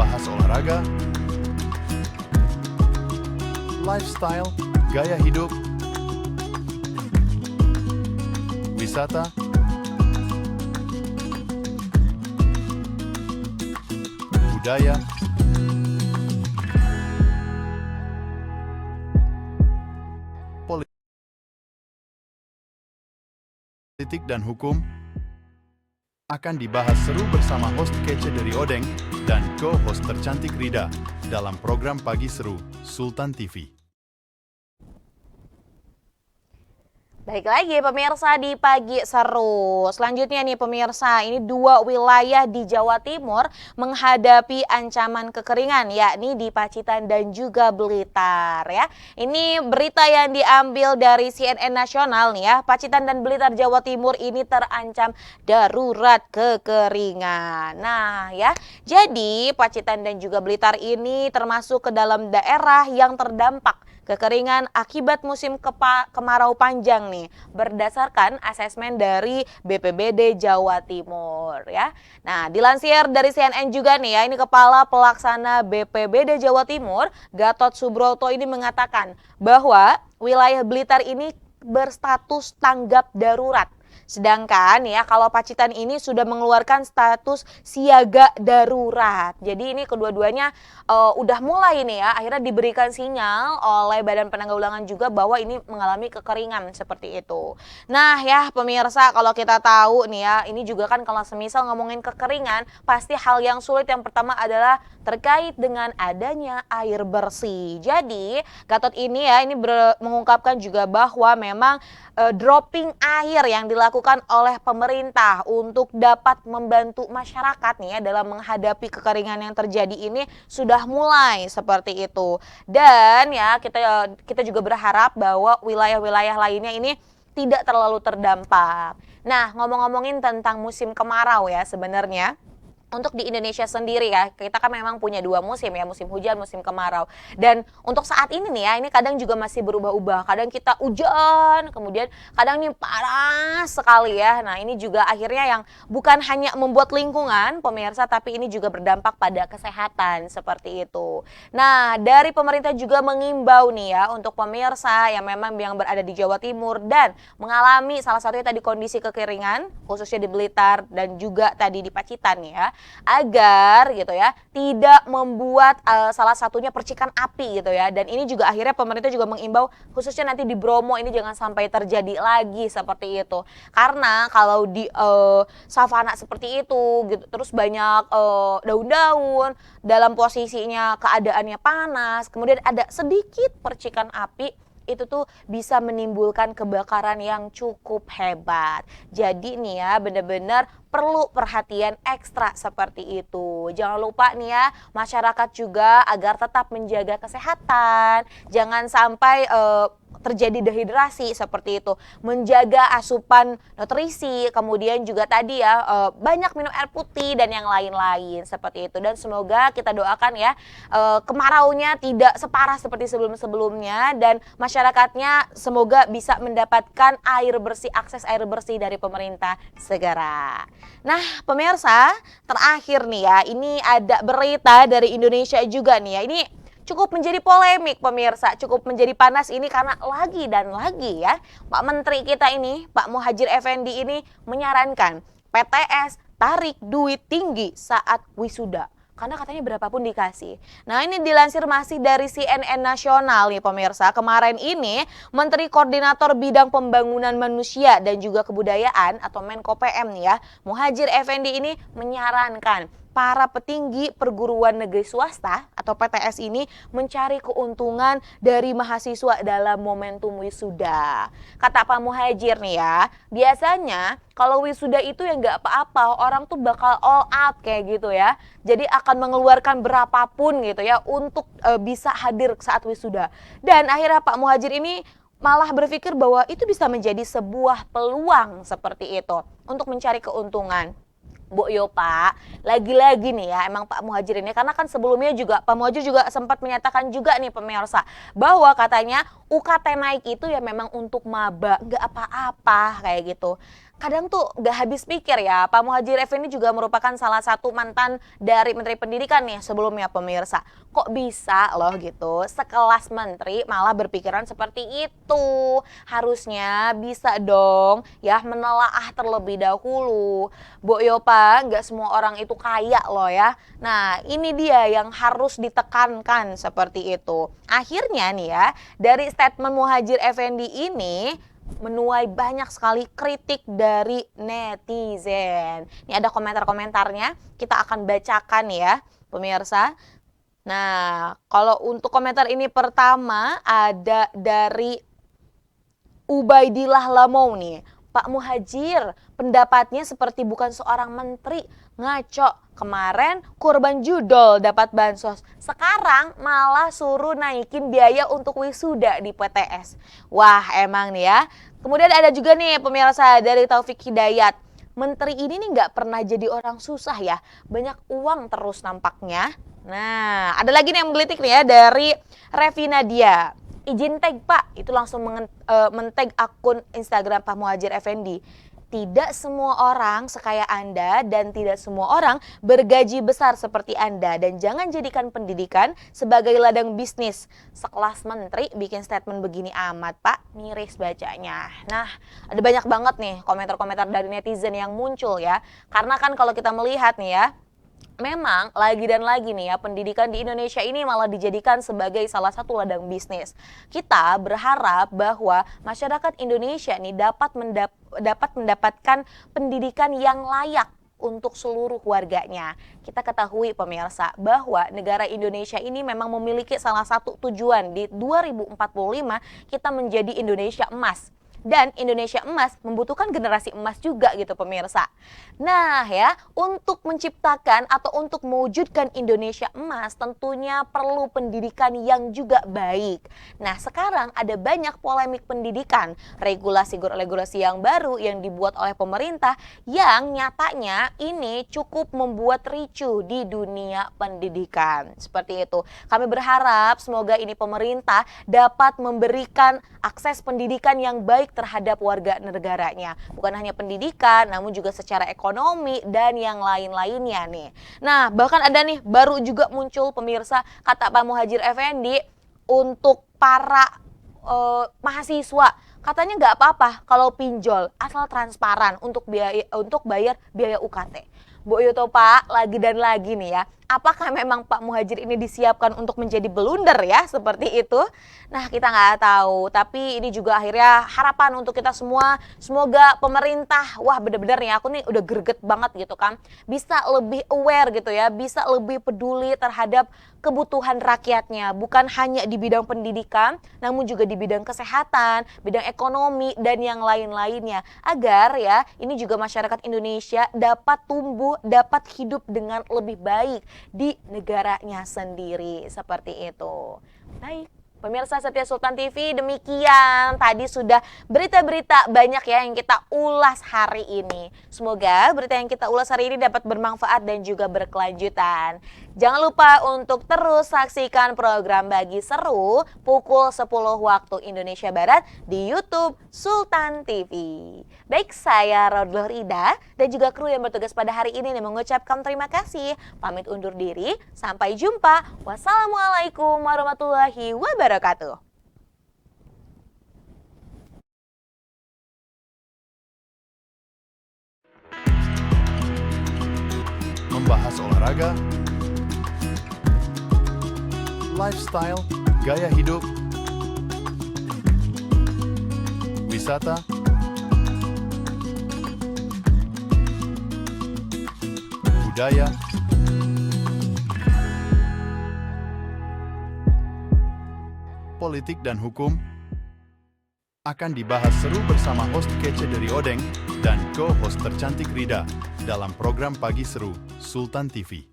bahas olahraga, lifestyle, gaya hidup, wisata, budaya, politik dan hukum akan dibahas seru bersama host kece dari Odeng dan co-host tercantik Rida dalam program Pagi Seru Sultan TV. Baik lagi pemirsa di Pagi Seru. Selanjutnya nih pemirsa, ini dua wilayah di Jawa Timur menghadapi ancaman kekeringan, yakni di Pacitan dan juga Blitar ya. Ini berita yang diambil dari CNN Nasional nih ya. Pacitan dan Blitar Jawa Timur ini terancam darurat kekeringan. Nah ya, jadi Pacitan dan juga Blitar ini termasuk ke dalam daerah yang terdampak kekeringan akibat musim kemarau panjang nih, berdasarkan asesmen dari BPBD Jawa Timur ya. Nah, dilansir dari CNN juga nih ya, ini Kepala Pelaksana BPBD Jawa Timur, Gatot Subroto ini mengatakan bahwa wilayah Blitar ini berstatus tanggap darurat. Sedangkan ya kalau Pacitan ini sudah mengeluarkan status siaga darurat. Jadi ini kedua-duanya udah mulai nih ya akhirnya diberikan sinyal oleh Badan Penanggulangan juga bahwa ini mengalami kekeringan seperti itu. Nah ya pemirsa, kalau kita tahu nih ya, ini juga kan kalau semisal ngomongin kekeringan, pasti hal yang sulit yang pertama adalah terkait dengan adanya air bersih. Jadi Gatot ini ya ini mengungkapkan juga bahwa memang dropping air yang dilakukan oleh pemerintah untuk dapat membantu masyarakat nih ya dalam menghadapi kekeringan yang terjadi ini sudah mulai seperti itu. Dan ya kita juga berharap bahwa wilayah-wilayah lainnya ini tidak terlalu terdampak. Nah, ngomong-ngomongin tentang musim kemarau ya sebenarnya. Untuk di Indonesia sendiri ya, kita kan memang punya dua musim ya, musim hujan, musim kemarau. Dan untuk saat ini nih ya, ini kadang juga masih berubah-ubah. Kadang kita hujan, kemudian kadang nih panas sekali ya. Nah ini juga akhirnya yang bukan hanya membuat lingkungan pemirsa, tapi ini juga berdampak pada kesehatan seperti itu. Nah dari pemerintah juga mengimbau nih ya, untuk pemirsa yang memang yang berada di Jawa Timur dan mengalami salah satunya tadi kondisi kekeringan, khususnya di Blitar dan juga tadi di Pacitan ya, agar gitu ya tidak membuat salah satunya percikan api gitu ya. Dan ini juga akhirnya pemerintah juga mengimbau khususnya nanti di Bromo ini jangan sampai terjadi lagi seperti itu, karena kalau di savana seperti itu gitu terus banyak daun-daun dalam posisinya keadaannya panas, kemudian ada sedikit percikan api, itu tuh bisa menimbulkan kebakaran yang cukup hebat. Jadi nih ya benar-benar perlu perhatian ekstra seperti itu. Jangan lupa nih ya masyarakat juga agar tetap menjaga kesehatan. Jangan sampai terjadi dehidrasi seperti itu. Menjaga asupan nutrisi, kemudian juga tadi ya banyak minum air putih dan yang lain-lain seperti itu. Dan semoga kita doakan ya kemaraunya tidak separah seperti sebelum-sebelumnya dan masyarakatnya semoga bisa mendapatkan air bersih, akses air bersih dari pemerintah segera. Nah pemirsa, terakhir nih ya, ini ada berita dari Indonesia juga nih ya. Ini cukup menjadi polemik pemirsa, cukup menjadi panas ini karena lagi dan lagi ya Pak Menteri kita ini, Pak Muhadjir Effendi ini menyarankan PTS tarik duit tinggi saat wisuda. Karena katanya berapapun dikasih. Nah ini dilansir masih dari CNN Nasional nih pemirsa. Kemarin ini Menteri Koordinator Bidang Pembangunan Manusia dan juga Kebudayaan atau Menko PM nih ya, Muhadjir Effendi ini menyarankan para petinggi perguruan negeri swasta atau PTS ini mencari keuntungan dari mahasiswa dalam momentum wisuda. Kata Pak Muhadjir nih ya, biasanya kalau wisuda itu ya nggak apa-apa, orang tuh bakal all out kayak gitu ya. Jadi akan mengeluarkan berapapun gitu ya untuk bisa hadir saat wisuda. Dan akhirnya Pak Muhadjir ini malah berpikir bahwa itu bisa menjadi sebuah peluang seperti itu untuk mencari keuntungan. Bu yo Pak, lagi-lagi nih ya emang Pak Muhadjir ini, karena kan sebelumnya juga Pak Muhadjir juga sempat menyatakan juga nih pemirsa bahwa katanya UKT naik itu ya memang untuk maba, nggak apa-apa kayak gitu. kadang tuh gak habis pikir ya, Pak Muhadjir Effendi juga merupakan salah satu mantan dari Menteri Pendidikan nih sebelumnya pemirsa. Kok bisa loh gitu, sekelas menteri malah berpikiran seperti itu. Harusnya bisa dong ya menelaah terlebih dahulu. Bo Yopa, gak semua orang itu kaya loh ya. Nah ini dia yang harus ditekankan seperti itu. Akhirnya nih ya, dari statement Muhadjir Effendi ini menuai banyak sekali kritik dari netizen. Ini ada komentar-komentarnya, kita akan bacakan ya pemirsa. Nah, kalau untuk komentar ini pertama ada dari Ubaidillah Lamou nih. Pak Muhadjir, pendapatnya seperti bukan seorang menteri, ngaco. Kemarin korban judol dapat bansos, sekarang malah suruh naikin biaya untuk wisuda di PTS. Wah emang nih ya. Kemudian ada juga nih pemirsa dari Taufik Hidayat. Menteri ini nih nggak pernah jadi orang susah ya, banyak uang terus nampaknya. Nah ada lagi nih yang menggelitik nih ya dari Revi Nadia. Izin tag Pak, itu langsung men-tag akun Instagram Pak Muhadjir Effendi. Tidak semua orang sekaya Anda dan tidak semua orang bergaji besar seperti Anda. Dan jangan jadikan pendidikan sebagai ladang bisnis. Sekelas menteri bikin statement begini amat Pak, miris bacanya. Nah ada banyak banget nih komentar-komentar dari netizen yang muncul ya. Karena kan kalau kita melihat nih ya, memang lagi dan lagi nih ya, pendidikan di Indonesia ini malah dijadikan sebagai salah satu ladang bisnis. Kita berharap bahwa masyarakat Indonesia nih dapat mendapatkan pendidikan yang layak untuk seluruh warganya. Kita ketahui pemirsa bahwa negara Indonesia ini memang memiliki salah satu tujuan di 2045 kita menjadi Indonesia emas. Dan Indonesia emas membutuhkan generasi emas juga gitu pemirsa. Nah ya, untuk menciptakan atau untuk mewujudkan Indonesia emas tentunya perlu pendidikan yang juga baik. Nah sekarang ada banyak polemik pendidikan, regulasi yang baru yang dibuat oleh pemerintah yang nyatanya ini cukup membuat ricuh di dunia pendidikan. Seperti itu. Kami berharap semoga ini pemerintah dapat memberikan akses pendidikan yang baik terhadap warga negaranya. Bukan hanya pendidikan, namun juga secara ekonomi dan yang lain-lainnya nih. Nah, bahkan ada nih baru juga muncul pemirsa kata Pak Muhadjir Effendi untuk para mahasiswa. Katanya nggak apa-apa kalau pinjol asal transparan untuk bayar biaya UKT. Bu Yuto Pak, lagi dan lagi nih ya. Apakah memang Pak Muhadjir ini disiapkan untuk menjadi blunder ya seperti itu? Nah kita nggak tahu, tapi ini juga akhirnya harapan untuk kita semua. Semoga pemerintah, wah bener-bener nih aku nih udah greget banget gitu kan, bisa lebih aware gitu ya, bisa lebih peduli terhadap kebutuhan rakyatnya. Bukan hanya di bidang pendidikan, namun juga di bidang kesehatan, bidang ekonomi, dan yang lain-lainnya. Agar ya ini juga masyarakat Indonesia dapat tumbuh, dapat hidup dengan lebih baik di negaranya sendiri, seperti itu. Baik, pemirsa setia Sultan TV, demikian tadi sudah berita-berita banyak ya yang kita ulas hari ini. Semoga berita yang kita ulas hari ini dapat bermanfaat dan juga berkelanjutan. Jangan lupa untuk terus saksikan program Bagi Seru pukul 10 waktu Indonesia Barat di YouTube Sultan TV. Baik, saya Rodloh Rida dan juga kru yang bertugas pada hari ini mengucapkan terima kasih. Pamit undur diri, sampai jumpa. Wassalamualaikum warahmatullahi wabarakatuh. Membahas olahraga, lifestyle, gaya hidup, wisata, budaya, politik dan hukum akan dibahas seru bersama host kece dari Odeng dan co-host tercantik Rida dalam program Pagi Seru Sultan TV.